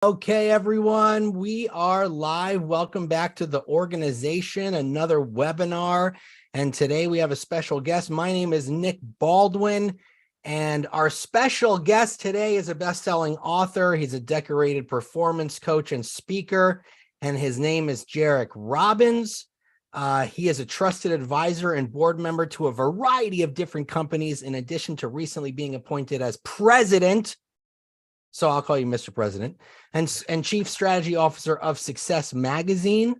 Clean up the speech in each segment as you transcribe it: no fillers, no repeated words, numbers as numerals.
Okay, everyone, we are live. Welcome back to the organization, another webinar. And today we have a special guest. My name is Nick Baldwin, and our special guest today is a best-selling author. He's a decorated performance coach and speaker, and his name is Jairek Robbins. He is a trusted advisor and board member to a variety of different companies, in addition to recently being appointed as president. So I'll call you Mr. President, and Chief Strategy Officer of Success Magazine.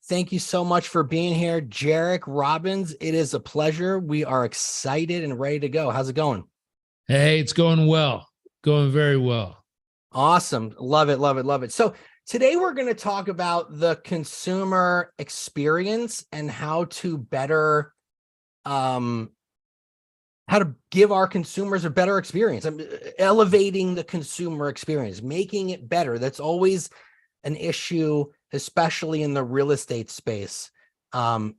Thank you so much for being here, Jairek Robbins. It is a pleasure. We are excited and ready to go. How's it going? Hey, it's going well. Going very well. Awesome. Love it, love it, love it. So today we're going to talk about the consumer experience and how to better how to give our consumers a better experience. Elevating the consumer experience, making it better. That's always an issue, especially in the real estate space. Guiding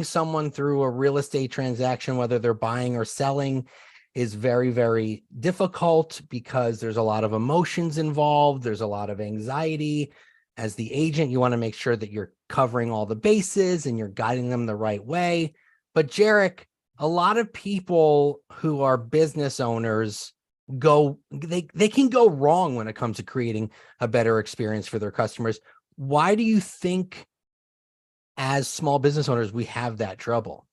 someone through a real estate transaction, whether they're buying or selling, is very, very difficult because there's a lot of emotions involved. There's a lot of anxiety. As the agent, you want to make sure that you're covering all the bases and you're guiding them the right way. But Jairek, a lot of people who are business owners they can go wrong when it comes to creating a better experience for their customers. Why do you think, as small business owners, we have that trouble?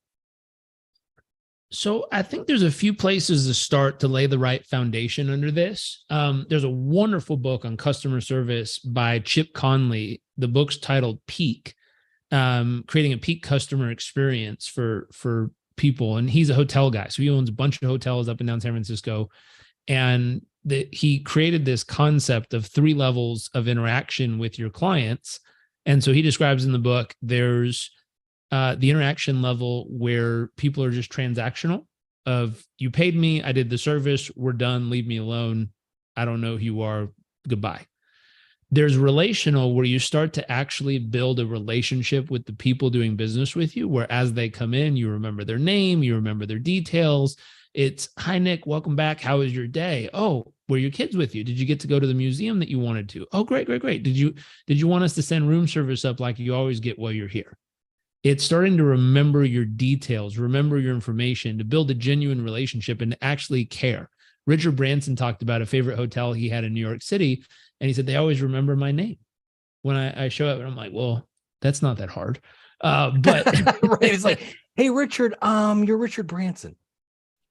So I think there's a few places to start to lay the right foundation under this. There's a wonderful book on customer service by Chip Conley. The book's titled Peak, creating a peak customer experience for people. And he's a hotel guy. So he owns a bunch of hotels up and down San Francisco. And he created this concept of 3 levels of interaction with your clients. And so he describes in the book, there's the interaction level where people are just transactional of, you paid me, I did the service, we're done, leave me alone. I don't know who you are, goodbye. There's relational, where you start to actually build a relationship with the people doing business with you, where as they come in, you remember their name, you remember their details. It's, hi, Nick, welcome back. How was your day? Oh, were your kids with you? Did you get to go to the museum that you wanted to? Oh, great, great, great. Did you want us to send room service up like you always get while you're here? It's starting to remember your details, remember your information, to build a genuine relationship and actually care. Richard Branson talked about a favorite hotel he had in New York City. And he said, they always remember my name when I show up. And I'm like, well, that's not that hard. But right. It's like, hey, Richard, you're Richard Branson.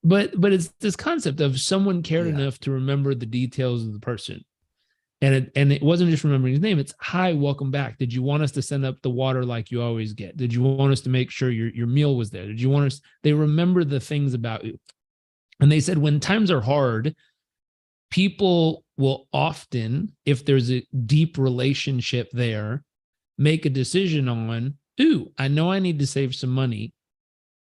But it's this concept of someone cared enough to remember the details of the person. And it wasn't just remembering his name. It's, hi, welcome back. Did you want us to send up the water like you always get? Did you want us to make sure your meal was there? Did you want us? They remember the things about you. And they said, when times are hard, people will often, if there's a deep relationship there, make a decision on, ooh, I know I need to save some money,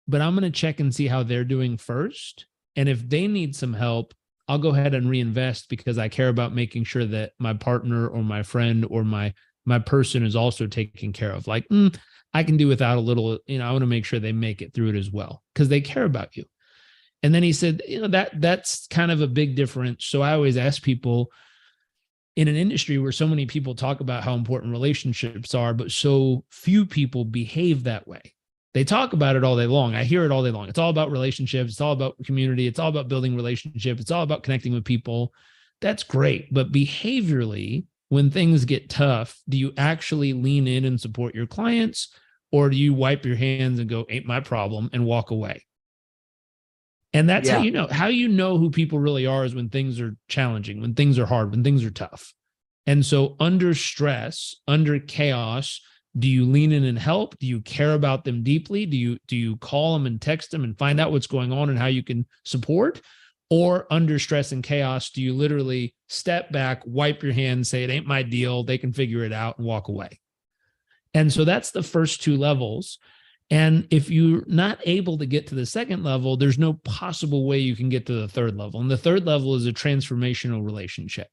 but I'm going to check and see how they're doing first. And if they need some help, I'll go ahead and reinvest because I care about making sure that my partner or my friend or my person is also taken care of. Like, I can do without a little, I want to make sure they make it through it as well because they care about you. And then he said, that's kind of a big difference. So I always ask people, in an industry where so many people talk about how important relationships are, but so few people behave that way. They talk about it all day long. I hear it all day long. It's all about relationships. It's all about community. It's all about building relationships. It's all about connecting with people. That's great. But behaviorally, when things get tough, do you actually lean in and support your clients? Or do you wipe your hands and go, ain't my problem, and walk away? And that's how you know who people really are, is when things are challenging, when things are hard, when things are tough. And so under stress, under chaos, do you lean in and help? Do you care about them deeply? Do you call them and text them and find out what's going on and how you can support? Or under stress and chaos, do you literally step back, wipe your hands, say, it ain't my deal, they can figure it out, and walk away? And so that's the first 2 levels. And if you're not able to get to the second level, there's no possible way you can get to the third level. And the third level is a transformational relationship.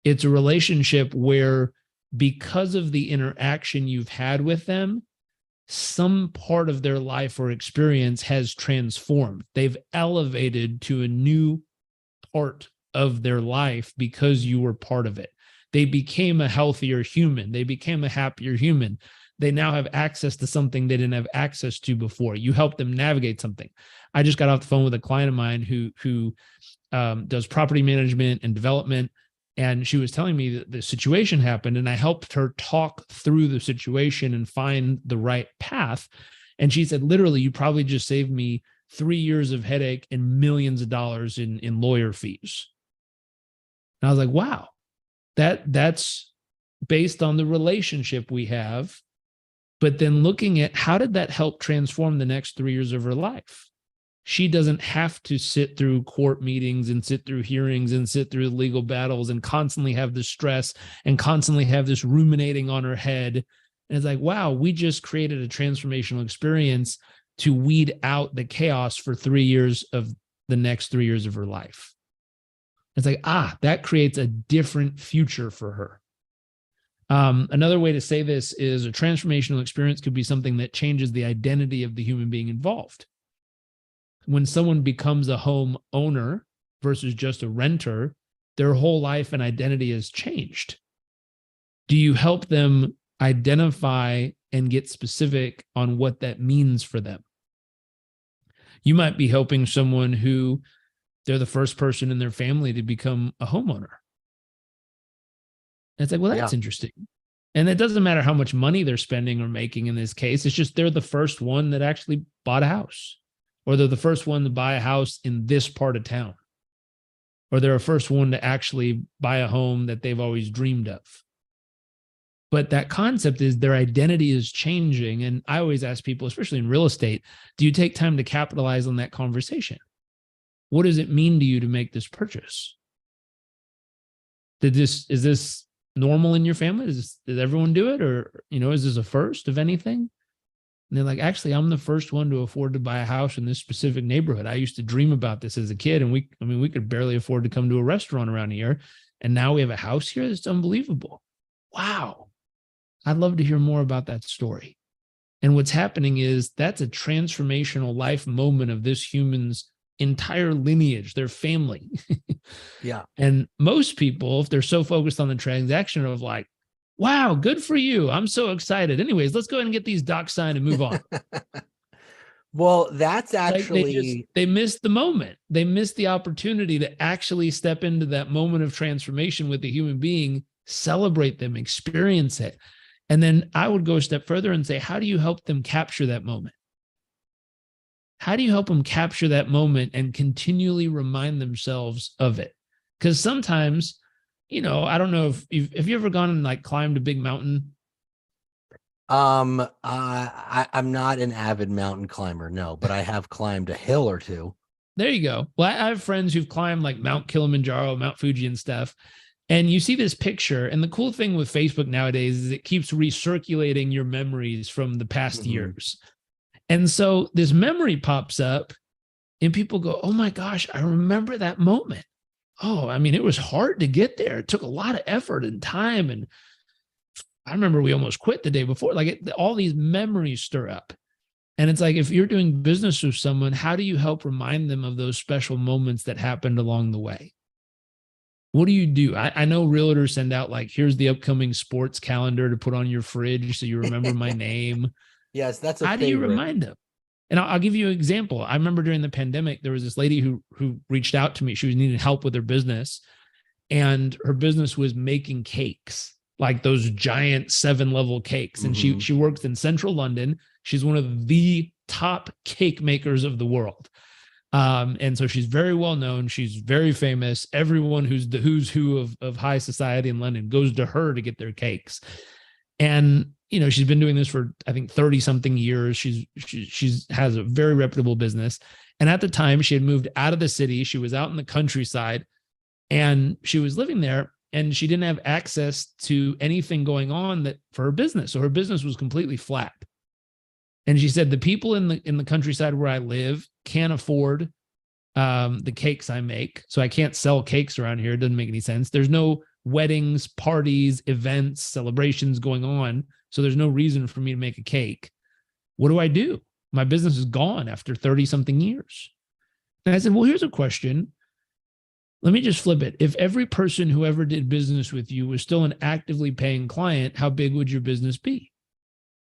It's a relationship where, because of the interaction you've had with them, some part of their life or experience has transformed. They've elevated to a new part of their life because you were part of it. They became a healthier human. They became a happier human. They now have access to something they didn't have access to before. You help them navigate something. I just got off the phone with a client of mine who does property management and development. And she was telling me that the situation happened, and I helped her talk through the situation and find the right path. And she said, literally, you probably just saved me 3 years of headache and millions of dollars in lawyer fees. And I was like, wow, that's based on the relationship we have. But then looking at how did that help transform the next 3 years of her life? She doesn't have to sit through court meetings and sit through hearings and sit through legal battles and constantly have the stress and constantly have this ruminating on her head. And it's like, wow, we just created a transformational experience to weed out the chaos for 3 years of the next 3 years of her life. It's like, that creates a different future for her. Another way to say this is a transformational experience could be something that changes the identity of the human being involved. When someone becomes a home owner versus just a renter, their whole life and identity has changed. Do you help them identify and get specific on what that means for them? You might be helping someone who they're the first person in their family to become a homeowner. And it's like, well, that's interesting. And it doesn't matter how much money they're spending or making in this case. It's just they're the first one that actually bought a house, or they're the first one to buy a house in this part of town, or they're the first one to actually buy a home that they've always dreamed of. But that concept is their identity is changing. And I always ask people, especially in real estate, do you take time to capitalize on that conversation? What does it mean to you to make this purchase? Is this normal in your family? Does everyone do it? Or, is this a first of anything? And they're like, actually, I'm the first one to afford to buy a house in this specific neighborhood. I used to dream about this as a kid, and we could barely afford to come to a restaurant around here. And now we have a house here. That's unbelievable. Wow. I'd love to hear more about that story. And what's happening is that's a transformational life moment of this human's entire lineage, their family. Yeah. And most people, if they're so focused on the transaction of like, wow, good for you, I'm so excited. Anyways, let's go ahead and get these docs signed and move on. Well, that's actually, like they missed the moment. They missed the opportunity to actually step into that moment of transformation with the human being, celebrate them, experience it. And then I would go a step further and say, how do you help them capture that moment? How do you help them capture that moment and continually remind themselves of it? Because sometimes, I don't know if have you ever gone and like climbed a big mountain? I'm not an avid mountain climber, no, but I have climbed a hill or two. There you go. Well, I have friends who've climbed like Mount Kilimanjaro, Mount Fuji and stuff. And you see this picture. And the cool thing with Facebook nowadays is it keeps recirculating your memories from the past years. And so this memory pops up and people go, oh my gosh, I remember that moment. Oh, I mean, it was hard to get there. It took a lot of effort and time. And I remember we almost quit the day before. Like all these memories stir up. And it's like, if you're doing business with someone, how do you help remind them of those special moments that happened along the way? What do you do? I know realtors send out like, here's the upcoming sports calendar to put on your fridge so you remember my name. Yes, that's how do you remind them? And I'll give you an example. I remember during the pandemic, there was this lady who reached out to me. She was needing help with her business, and her business was making cakes, like those giant 7-level cakes. And she works in central London. She's one of the top cake makers of the world. And so she's very well known. She's very famous. Everyone who's the who's who of high society in London goes to her to get their cakes. And she's been doing this for, I think, 30 something years. She has a very reputable business. And at the time she had moved out of the city. She was out in the countryside and she was living there, and she didn't have access to anything going on that for her business. So her business was completely flat. And she said, the people in the countryside where I live can't afford the cakes I make. So I can't sell cakes around here. It doesn't make any sense. There's no weddings, parties, events, celebrations going on. So there's no reason for me to make a cake. What do I do? My business is gone after 30 something years. And I said, well, here's a question. Let me just flip it. If every person who ever did business with you was still an actively paying client, how big would your business be?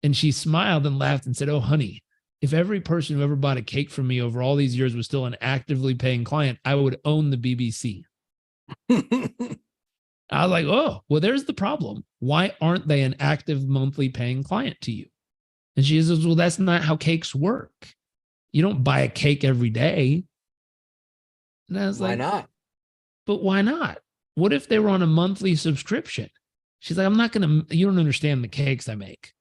And she smiled and laughed and said, oh, honey, if every person who ever bought a cake from me over all these years was still an actively paying client, I would own the BBC. I was like, oh, well, there's the problem. Why aren't they an active monthly paying client to you? And she says, well, that's not how cakes work. You don't buy a cake every day. And I was Why like, not? but why not? What if they were on a monthly subscription? She's like, I'm not going to, you don't understand the cakes I make.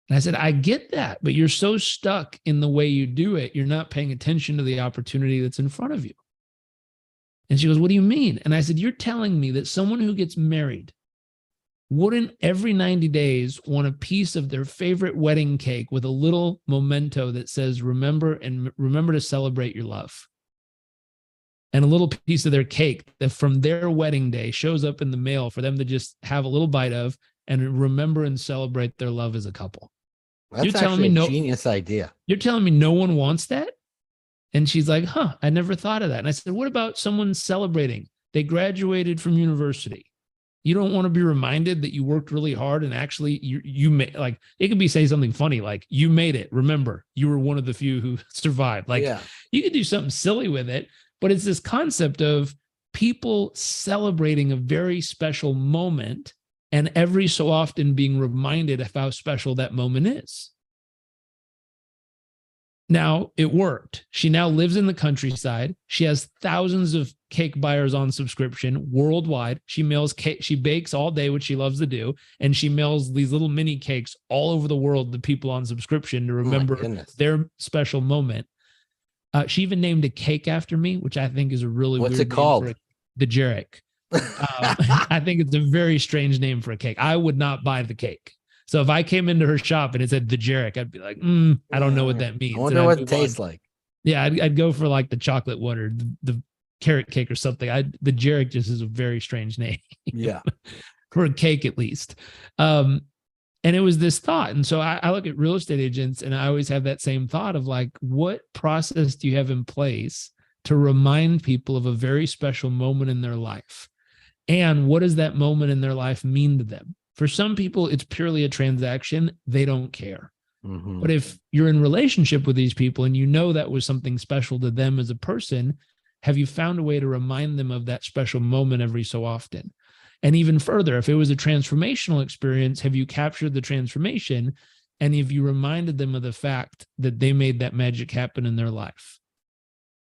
And I said, I get that, but you're so stuck in the way you do it. You're not paying attention to the opportunity that's in front of you. And she goes, what do you mean? And I said, you're telling me that someone who gets married wouldn't every 90 days want a piece of their favorite wedding cake with a little memento that says, remember to celebrate your love. And a little piece of their cake that from their wedding day shows up in the mail for them to just have a little bite of and remember and celebrate their love as a couple. That's actually a genius idea. You're telling me no one wants that? And she's like, I never thought of that. And I said, what about someone celebrating? They graduated from university. You don't want to be reminded that you worked really hard and actually you made, like, it could be say something funny, like you made it. Remember, you were one of the few who survived. Like you could do something silly with it, but it's this concept of people celebrating a very special moment and every so often being reminded of how special that moment is. Now, it worked. She now lives in the countryside. She has thousands of cake buyers on subscription worldwide. She mails cake. She bakes all day, which she loves to do. And she mails these little mini cakes all over the world to people on subscription to remember their special moment. She even named a cake after me, which I think is a really What's weird it called? name for the Jairek. I think it's a very strange name for a cake. I would not buy the cake. So if I came into her shop and it said the Jairek, I'd be like, I don't know what that means. I wonder what it tastes like. Yeah, I'd go for like the chocolate one or the carrot cake or something. The Jairek just is a very strange name. Yeah. For a cake, at least. And it was this thought. And so I look at real estate agents and I always have that same thought of like, what process do you have in place to remind people of a very special moment in their life? And what does that moment in their life mean to them? For some people, it's purely a transaction. They don't care. Mm-hmm. But if you're in relationship with these people and you know that was something special to them as a person, have you found a way to remind them of that special moment every so often? And even further, if it was a transformational experience, have you captured the transformation? And have you reminded them of the fact that they made that magic happen in their life?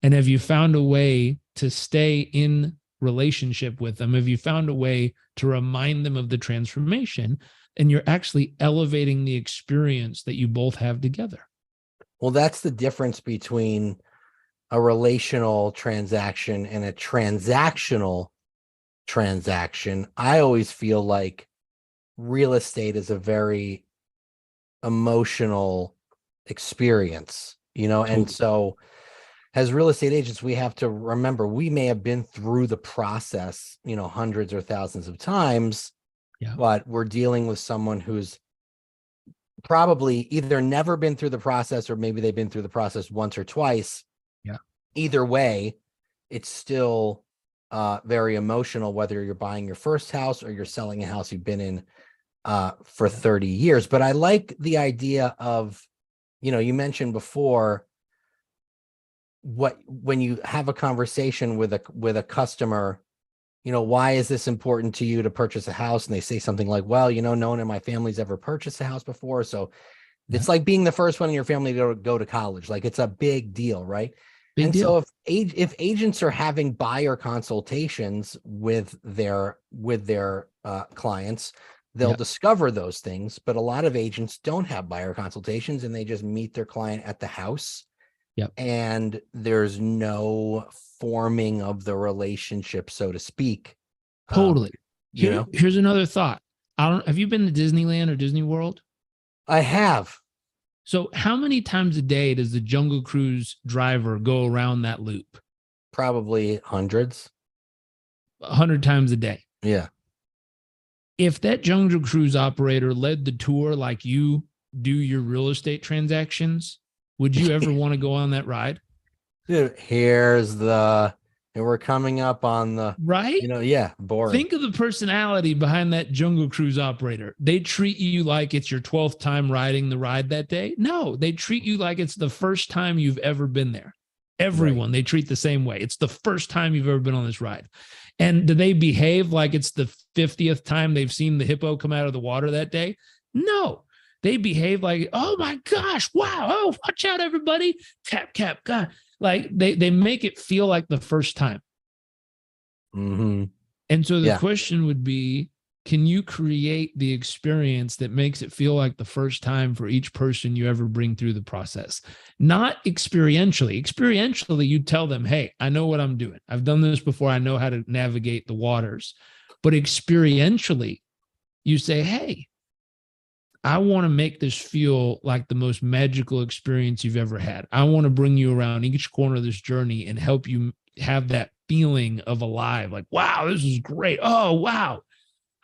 And have you found a way to stay in relationship with them? Have you found a way to remind them of the transformation? And you're actually elevating the experience that you both have together. Well, that's the difference between a relational transaction and a transactional transaction. I always feel like real estate is a very emotional experience, and so as real estate agents, we have to remember we may have been through the process, hundreds or thousands of times, but we're dealing with someone who's probably either never been through the process or maybe they've been through the process once or twice. Yeah. Either way, it's still very emotional, whether you're buying your first house or you're selling a house you've been in for 30 years. But I like the idea of, you mentioned before, when you have a conversation with a customer, why is this important to you to purchase a house? And they say something like, well, no one in my family's ever purchased a house before. So it's like being the first one in your family to go to college. Like it's a big deal, right? Big deal. So if agents are having buyer consultations with their clients, they'll discover those things. But a lot of agents don't have buyer consultations and they just meet their client at the house. Yep. And there's no forming of the relationship, so to speak. Totally. Here's another thought. Have you been to Disneyland or Disney World? I have. So how many times a day does the Jungle Cruise driver go around that loop? Probably hundreds. 100 times a day. Yeah. If that Jungle Cruise operator led the tour like you do your real estate transactions, would you ever want to go on that ride? Dude, here's the and we're coming up on the right. Yeah, boring. Think of the personality behind that Jungle Cruise operator. They treat you like it's your 12th time riding the ride that day. No, they treat you like it's the first time you've ever been there. Everyone they treat the same way. It's the first time you've ever been on this ride. And do they behave like it's the 50th time they've seen the hippo come out of the water that day? No, they behave like, oh my gosh, wow, oh, watch out, everybody. Tap, cap, God. Like they make it feel like the first time. Mm-hmm. And so the question would be, can you create the experience that makes it feel like the first time for each person you ever bring through the process? Not experientially. Experientially, you tell them, hey, I know what I'm doing. I've done this before. I know how to navigate the waters. But experientially, you say, hey, I want to make this feel like the most magical experience you've ever had. I want to bring you around each corner of this journey and help you have that feeling of alive. Like, wow, this is great. Oh, wow.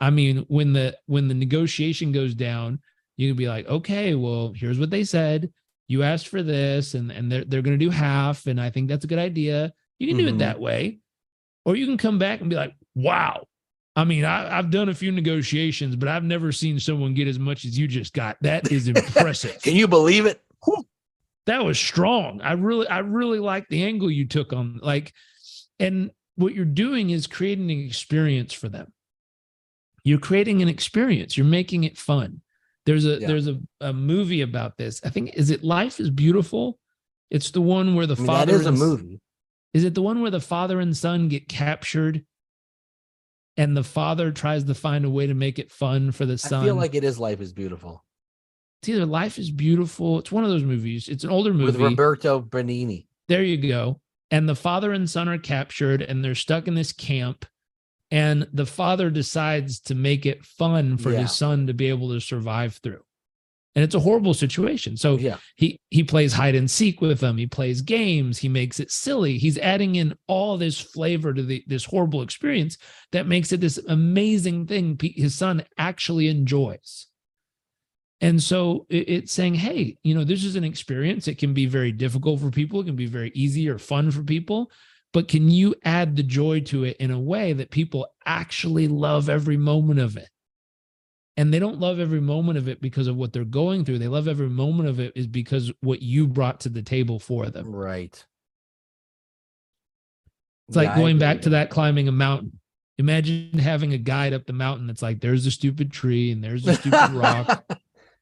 I mean, when the negotiation goes down, you can be like, okay, well, here's what they said. You asked for this, and they're going to do half, and I think that's a good idea. You can do it that way. Or you can come back and be like, wow. I mean, I've done a few negotiations, but I've never seen someone get as much as you just got. That is impressive. Can you believe it? That was strong. I really like the angle you took on, like, and what you're doing is creating an experience for them. You're creating an experience. You're making it fun. There's a movie about this. I think, is it Life is Beautiful? It's the one where father. That is a movie. Is it the one where the father and son get captured and the father tries to find a way to make it fun for the son? I feel like it is Life is Beautiful. It's either Life is Beautiful. It's one of those movies. It's an older movie. With Roberto Benigni. There you go. And the father and son are captured and they're stuck in this camp. And the father decides to make it fun for his son to be able to survive through. And it's a horrible situation. So he plays hide and seek with them. He plays games. He makes it silly. He's adding in all this flavor to this horrible experience that makes it this amazing thing his son actually enjoys. And so it's saying, hey, this is an experience. It can be very difficult for people. It can be very easy or fun for people. But can you add the joy to it in a way that people actually love every moment of it? And they don't love every moment of it because of what they're going through. They love every moment of it is because what you brought to the table for them. Right. It's like going back to that climbing a mountain. Imagine having a guide up the mountain that's like, there's a stupid tree and there's a stupid rock.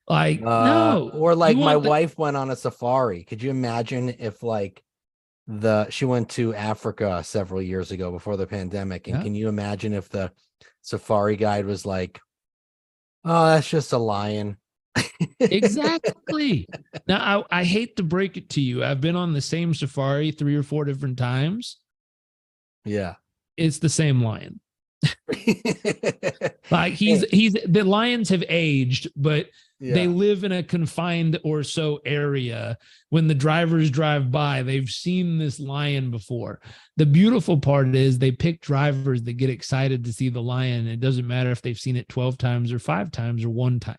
Like, no. Or like my wife went on a safari. Could you imagine if she went to Africa several years ago before the pandemic. And can you imagine if the safari guide was like, oh, that's just a lion. Exactly. Now, I hate to break it to you. I've been on the same safari 3 or 4 different times. Yeah. It's the same lion. Like the lions have aged, but they live in a confined or so area. When the drivers drive by, they've seen this lion before. The beautiful part is they pick drivers that get excited to see the lion. It doesn't matter if they've seen it 12 times or 5 times or 1 time.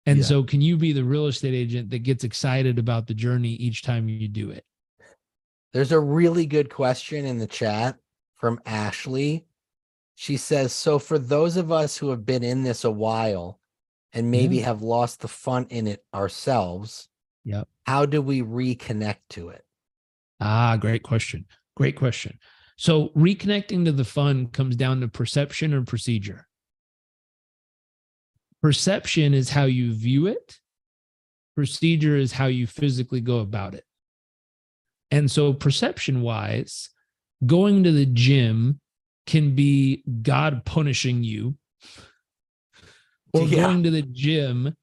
And so can you be the real estate agent that gets excited about the journey each time you do it? There's a really good question in the chat from Ashley. She says, so for those of us who have been in this a while and maybe have lost the fun in it ourselves, how do we reconnect to it? Great question. Great question. So reconnecting to the fun comes down to perception or procedure. Perception is how you view it. Procedure is how you physically go about it. And so perception-wise, going to the gym can be God punishing you, or going to the gym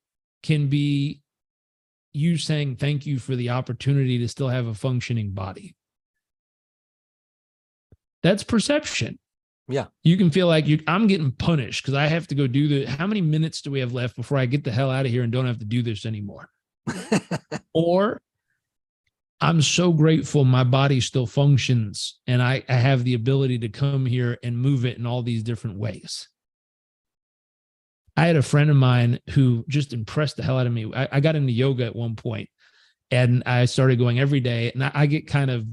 can be you saying thank you for the opportunity to still have a functioning body. That's perception. Yeah. You can feel like I'm getting punished because I have to go do how many minutes do we have left before I get the hell out of here and don't have to do this anymore? Or I'm so grateful my body still functions and I have the ability to come here and move it in all these different ways. I had a friend of mine who just impressed the hell out of me. I got into yoga at one point and I started going every day, and I get kind of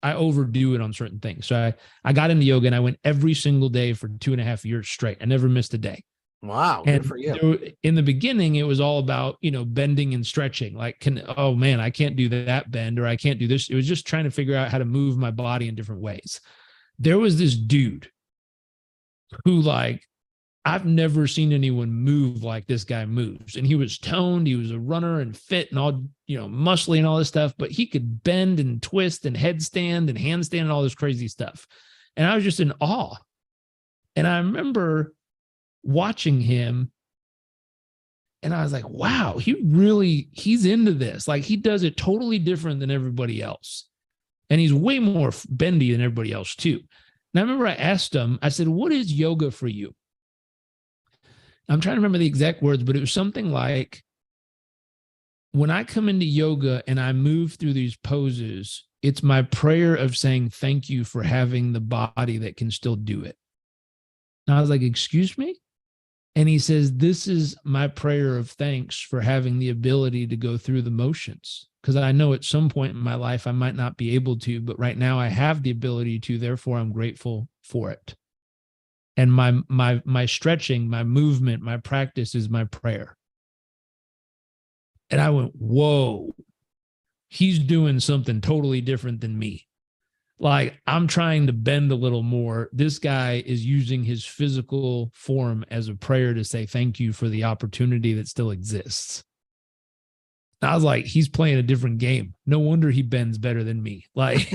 I overdo it on certain things. So I got into yoga and I went every single day for 2.5 years straight. I never missed a day. Wow, And good for you. in the beginning, it was all about, bending and stretching. Like, oh man, I can't do that bend, or I can't do this. It was just trying to figure out how to move my body in different ways. There was this dude who, like, I've never seen anyone move like this guy moves. And he was toned. He was a runner and fit and all, muscly and all this stuff, but he could bend and twist and headstand and handstand and all this crazy stuff. And I was just in awe. And I remember watching him and I was like, wow, he's into this. Like, he does it totally different than everybody else. And he's way more bendy than everybody else too. And I remember I asked him, I said, what is yoga for you? I'm trying to remember the exact words, but it was something like, when I come into yoga and I move through these poses, it's my prayer of saying thank you for having the body that can still do it. And I was like, excuse me? And he says, this is my prayer of thanks for having the ability to go through the motions. Because I know at some point in my life, I might not be able to, but right now I have the ability to, therefore I'm grateful for it. And my stretching, my movement, my practice is my prayer. And I went, whoa, he's doing something totally different than me. Like, I'm trying to bend a little more. This guy is using his physical form as a prayer to say thank you for the opportunity that still exists. And I was like, he's playing a different game. No wonder he bends better than me. Like,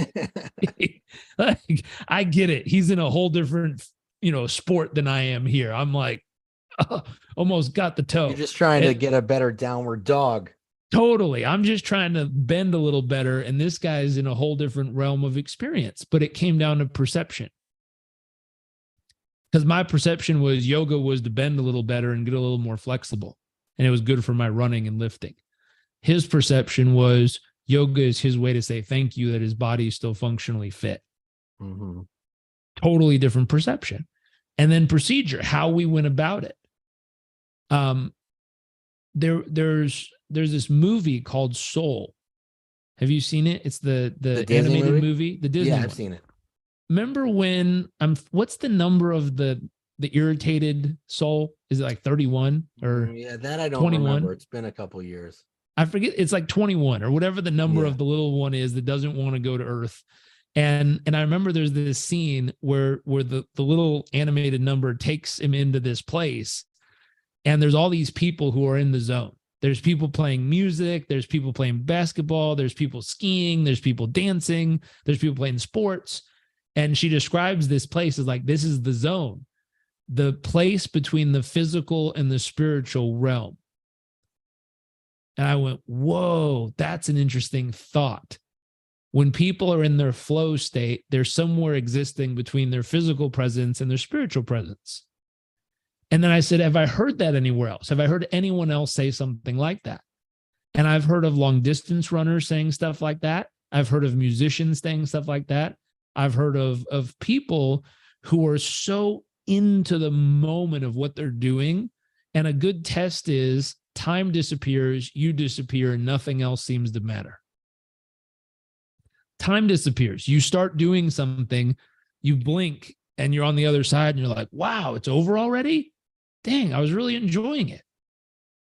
I get it. He's in a whole different sport than I am here. I'm like, almost got the toe. You're just trying to get a better downward dog. Totally. I'm just trying to bend a little better. And this guy's in a whole different realm of experience, but it came down to perception. Because my perception was yoga was to bend a little better and get a little more flexible. And it was good for my running and lifting. His perception was yoga is his way to say thank you that his body is still functionally fit. Mm-hmm. Totally different perception. And then procedure, how we went about it. There's this movie called Soul. Have you seen it? It's the animated movie, the Disney. Yeah, I've one. seen it. Remember when what's the number of the irritated soul? Is it like 31 or yeah, that I don't 21? remember. It's been a couple years. I forget. It's like 21 or whatever the number of the little one is that doesn't want to go to Earth. And I remember there's this scene where the little animated number takes him into this place, and there's all these people who are in the zone. There's people playing music, there's people playing basketball, there's people skiing, there's people dancing, there's people playing sports. And she describes this place as like, this is the zone, the place between the physical and the spiritual realm. And I went, whoa, that's an interesting thought. When people are in their flow state, they're somewhere existing between their physical presence and their spiritual presence. And then I said, have I heard that anywhere else? Have I heard anyone else say something like that? And I've heard of long distance runners saying stuff like that. I've heard of musicians saying stuff like that. I've heard of people who are so into the moment of what they're doing. And a good test is time disappears, you disappear, and nothing else seems to matter. Time disappears. You start doing something, you blink, and you're on the other side, and you're like, wow, it's over already? Dang, I was really enjoying it.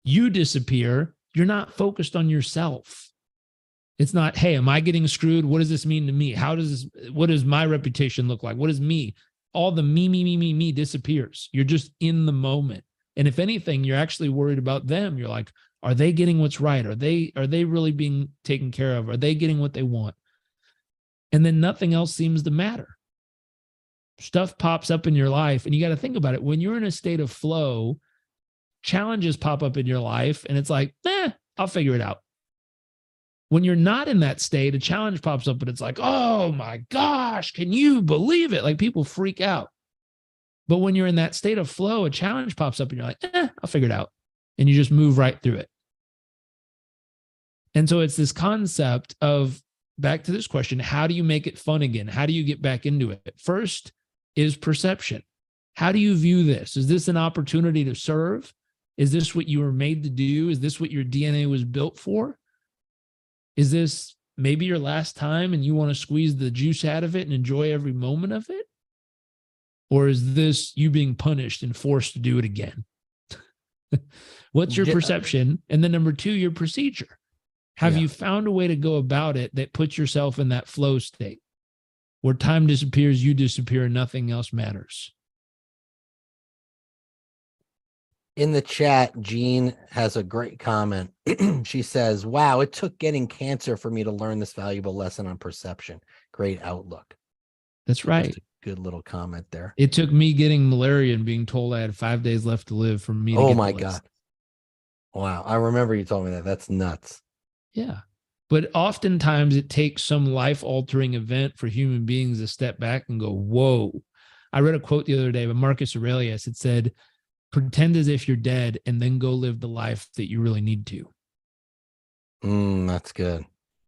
You disappear. You're not focused on yourself. It's not, hey, am I getting screwed? What does this mean to me? What does my reputation look like? What is me? All the me disappears. You're just in the moment. And if anything, you're actually worried about them. You're like, are they getting what's right? Are they really being taken care of? Are they getting what they want? And then nothing else seems to matter. Stuff pops up in your life, and you got to think about it. When you're in a state of flow, challenges pop up in your life, and it's like, I'll figure it out. When you're not in that state, a challenge pops up, and it's like, oh my gosh, can you believe it? Like, people freak out. But when you're in that state of flow, a challenge pops up, and you're like, I'll figure it out. And you just move right through it. And so it's this concept of, back to this question, how do you make it fun again? How do you get back into it? First is perception. How do you view this? Is this an opportunity to serve? Is this what you were made to do? Is this what your DNA was built for? Is this maybe your last time and you want to squeeze the juice out of it and enjoy every moment of it? Or is this you being punished and forced to do it again? What's your perception? And then number two, your procedure. Have you found a way to go about it that puts yourself in that flow state where time disappears, you disappear, and nothing else matters? In the chat, Jean has a great comment. She says, wow, it took getting cancer for me to learn this valuable lesson on perception. Great outlook. That's right. Just a good little comment there. It took me getting malaria and being told I had 5 days left to live for me to Oh get my the list. God. Wow. I remember you told me that. That's nuts. Yeah. But oftentimes it takes some life-altering event for human beings to step back and go, whoa. I read a quote the other day by Marcus Aurelius. It said, pretend as if you're dead and then go live the life that you really need to. That's good.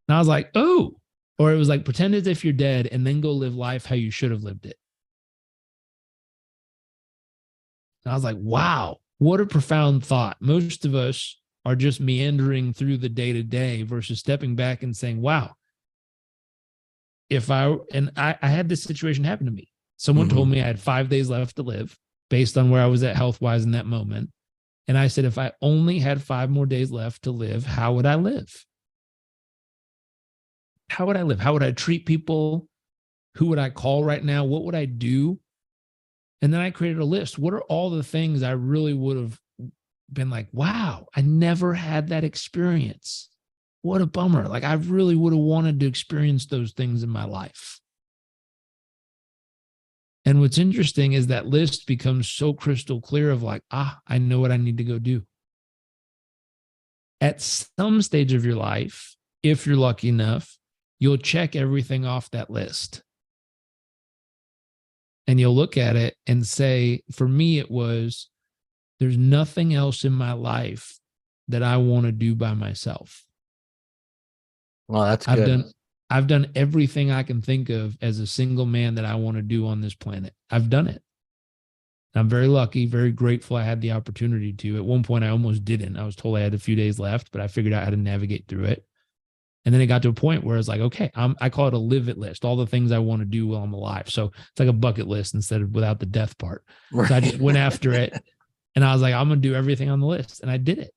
And I was like, oh. Or it was like, pretend as if you're dead and then go live life how you should have lived it. And I was like, wow, what a profound thought. Most of us are just meandering through the day-to-day versus stepping back and saying, wow, I had this situation happen to me. Someone told me I had 5 days left to live based on where I was at health-wise in that moment. And I said, if I only had 5 more days left to live, how would I live? How would I live? How would I treat people? Who would I call right now? What would I do? And then I created a list. What are all the things I really would have been like, wow, I never had that experience. What a bummer. Like I really would have wanted to experience those things in my life. And what's interesting is that list becomes so crystal clear of like, I know what I need to go do. At some stage of your life, if you're lucky enough, you'll check everything off that list. And you'll look at it and say, for me, it was, there's nothing else in my life that I want to do by myself. Well, that's good. I've done everything I can think of as a single man that I want to do on this planet. I've done it. I'm very lucky, very grateful I had the opportunity to. At one point, I almost didn't. I was told I had a few days left, but I figured out how to navigate through it. And then it got to a point where it's like, okay, I call it a live it list, all the things I want to do while I'm alive. So it's like a bucket list instead of without the death part. Right. So I just went after it and I was like, I'm going to do everything on the list. And I did it.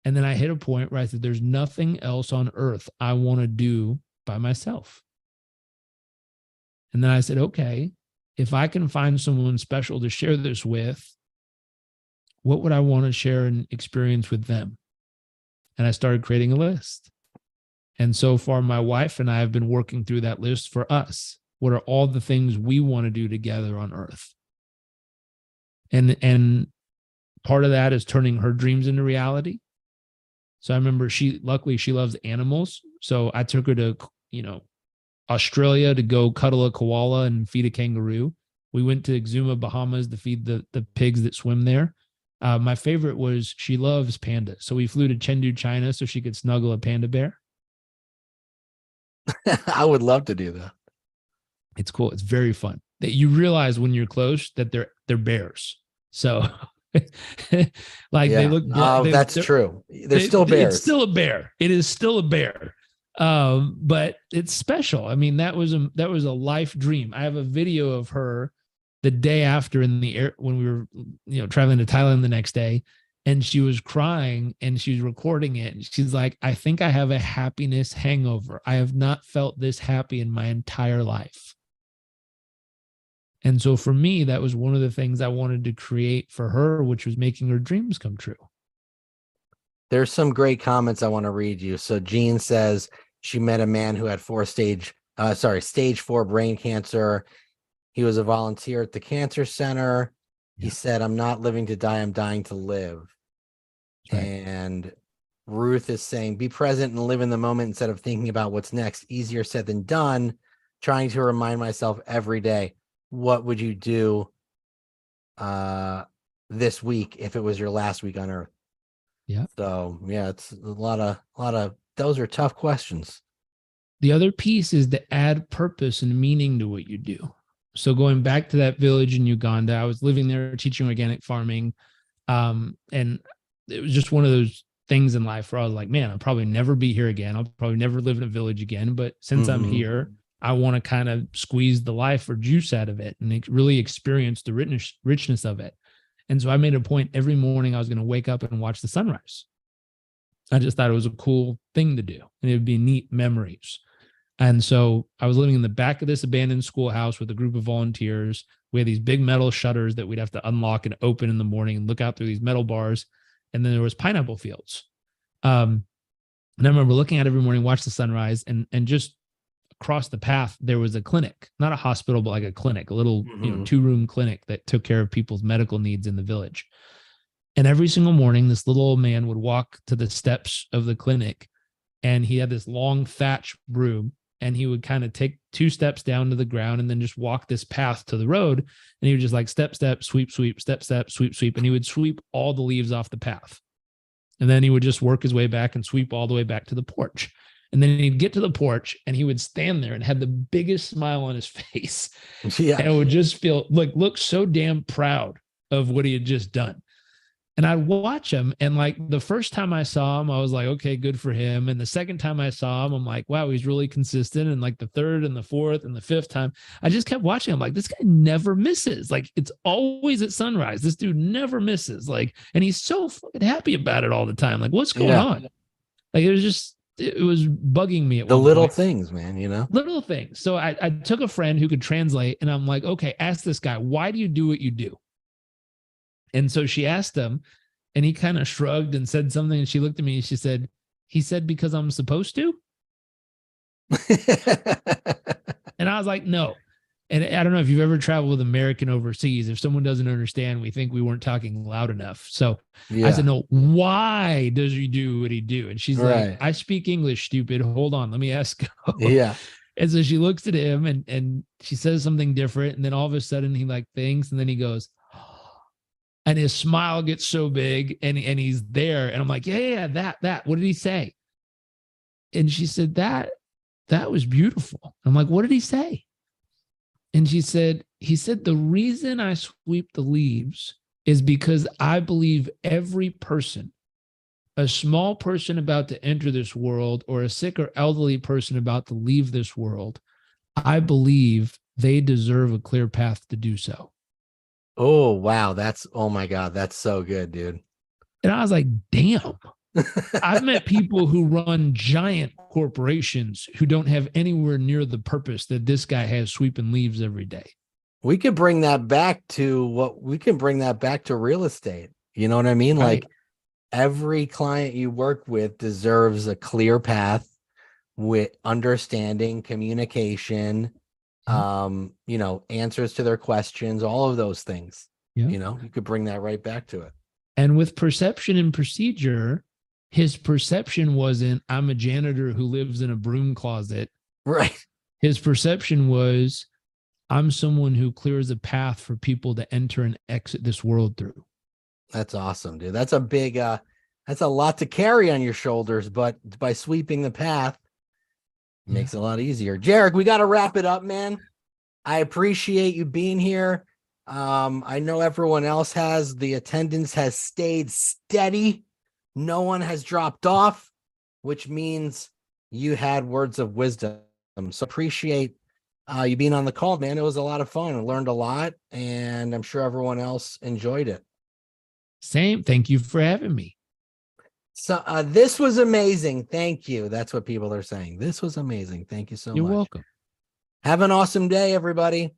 And then I hit a point where I said, there's nothing else on earth I want to do by myself. And then I said, okay, if I can find someone special to share this with, what would I want to share and experience with them? And I started creating a list. And so far, my wife and I have been working through that list for us. What are all the things we want to do together on earth? And part of that is turning her dreams into reality. So I remember luckily she loves animals. So I took her to, Australia to go cuddle a koala and feed a kangaroo. We went to Exuma, Bahamas to feed the pigs that swim there. My favorite was she loves pandas. So we flew to Chengdu, China so she could snuggle a panda bear. I would love to do that. It's cool. It's very fun. That you realize when you're close that they're bears. So they look. That's true. They're still bears. It's still a bear. It is still a bear. But it's special. I mean, that was a life dream. I have a video of her the day after in the air when we were, traveling to Thailand the next day. And she was crying and she was recording it. And she's like, I think I have a happiness hangover. I have not felt this happy in my entire life. And so for me, that was one of the things I wanted to create for her, which was making her dreams come true. There's some great comments I want to read you. So Jean says she met a man who had stage 4 brain cancer. He was a volunteer at the cancer center. He said, I'm not living to die. I'm dying to live. Right. And Ruth is saying, be present and live in the moment instead of thinking about what's next. Easier said than done. Trying to remind myself every day, what would you do this week if it was your last week on Earth? Yeah. So yeah, it's a lot of those are tough questions. The other piece is to add purpose and meaning to what you do. So going back to that village in Uganda, I was living there teaching organic farming. And it was just one of those things in life where I was like, man, I'll probably never be here again. I'll probably never live in a village again. But since I'm here, I want to kind of squeeze the life or juice out of it and really experience the richness of it. And so I made a point every morning I was going to wake up and watch the sunrise. I just thought it was a cool thing to do, and it would be neat memories. And so I was living in the back of this abandoned schoolhouse with a group of volunteers. We had these big metal shutters that we'd have to unlock and open in the morning and look out through these metal bars. And then there was pineapple fields. And I remember looking at every morning, watch the sunrise, and just across the path, there was a clinic, not a hospital, but like a clinic, a little 2-room clinic that took care of people's medical needs in the village. And every single morning, this little old man would walk to the steps of the clinic, and he had this long thatch broom, and he would kind of take 2 steps down to the ground and then just walk this path to the road. And he would just like step, step, sweep, sweep, step, step, sweep, sweep. And he would sweep all the leaves off the path. And then he would just work his way back and sweep all the way back to the porch. And then he'd get to the porch and he would stand there and had the biggest smile on his face. Yeah. And it would just look so damn proud of what he had just done. And I'd watch him, and like the first time I saw him, I was like, okay, good for him. And the second time I saw him, I'm like, wow, he's really consistent. And like the third and the fourth and the fifth time, I just kept watching him. Like, this guy never misses. Like, it's always at sunrise. This dude never misses. Like, and he's so fucking happy about it all the time. Like, what's going on? Like, it was bugging me at the little things, man, little things. So I took a friend who could translate, and I'm like, okay, ask this guy, why do you do what you do? And so she asked him, and he kind of shrugged and said something. And she looked at me and she said, he said, because I'm supposed to. And I was like, no. And I don't know if you've ever traveled with American overseas. If someone doesn't understand, we think we weren't talking loud enough. So I said, no, why does he do what he do? And she's like, I speak English, stupid. Hold on. Let me ask. Yeah. And so she looks at him and she says something different. And then all of a sudden he like thinks, and then he goes, and his smile gets so big, and he's there. And I'm like, yeah, that. What did he say? And she said, that was beautiful. I'm like, what did he say? And he said, the reason I sweep the leaves is because I believe every person, a small person about to enter this world or a sick or elderly person about to leave this world, I believe they deserve a clear path to do so. Oh, wow. Oh my God. That's so good, dude. And I was like, damn. I've met people who run giant corporations who don't have anywhere near the purpose that this guy has sweeping leaves every day. We could bring that back to real estate. You know what I mean? Right. Like, every client you work with deserves a clear path with understanding, communication, answers to their questions, all of those things. Yeah. You could bring that right back to it. And with perception and procedure, his perception wasn't, I'm a janitor who lives in a broom closet. Right. His perception was, I'm someone who clears a path for people to enter and exit this world through. That's awesome, dude. That's a big, that's a lot to carry on your shoulders, but by sweeping the path, makes it a lot easier. Jairek, we got to wrap it up, man. I appreciate you being here. I know everyone else has. The attendance has stayed steady. No one has dropped off, which means you had words of wisdom. So appreciate you being on the call, man. It was a lot of fun. I learned a lot, and I'm sure everyone else enjoyed it. Same. Thank you for having me. So this was amazing. Thank you. That's what people are saying. This was amazing. Thank you so much. You're welcome. Have an awesome day, everybody.